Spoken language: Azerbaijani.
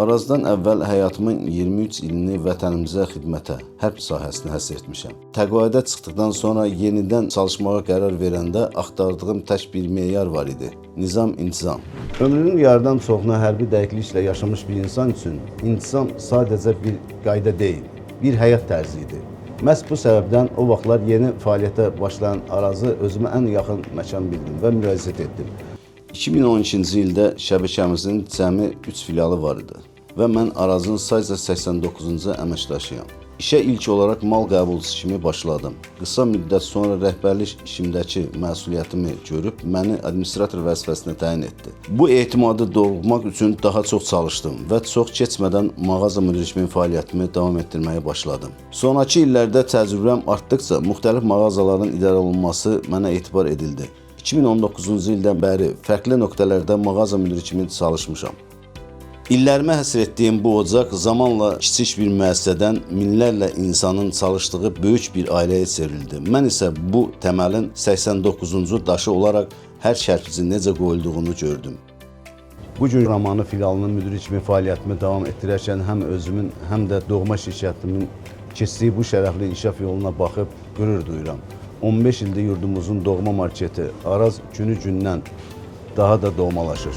Arazdan əvvəl həyatımın 23 ilini vətənimizə xidmətə, hərb sahəsinə həsr etmişəm. Təqaüdə çıxdıqdan sonra yenidən çalışmağa qərar verəndə axtardığım tək bir meyar var idi. Nizam-intizam. Ömrünün yarıdan çoxunu hərbi dəqiqliklə yaşamış bir insan üçün intizam sadəcə bir qayda deyil, bir həyat tərzi idi. Məhz bu səbəbdən o vaxtlar yeni fəaliyyətə başlayan Arazı özümə ən yaxın məkan bildim və müraciət etdim. 2012-ci ildə şəbəkəmizin cəmi 3 filialı var idi və mən Arazın sayca 89-cu əməkdaşıyam. İşə ilk olaraq mal qəbulçusu kimi başladım. Qısa müddət sonra rəhbərlik işimdəki məsuliyyətimi görüb məni administrator vəzifəsinə təyin etdi. Bu etimadı doğurmaq üçün daha çox çalışdım və çox keçmədən mağaza müdiri fəaliyyətimi davam etdirməyə başladım. Sonrakı illərdə təcrübəm artdıqca müxtəlif mağazaların idarə olunması mənə etibar edildi. 2019-cu ildən bəri fərqli nöqtələrdə mağaza müdiri kimi çalışmışam. İllərimə həsr etdiyim bu ocaq zamanla kiçik bir müəssisədən minlərlə insanın çalışdığı böyük bir ailəyə çevrildi. Mən isə bu təməlin 89-cu daşı olaraq hər şərtçi necə qoyulduğunu gördüm. Bu gün Ramanı filialının müdiri kimi fəaliyyətimi davam etdirərkən həm özümün, həm də doğma şirkətimin keçdiyi bu şərəfli inkişaf yoluna baxıb qürur duyuram. 15 ildir yurdumuzun doğma marketi Araz günü gündən daha da doğmalaşır.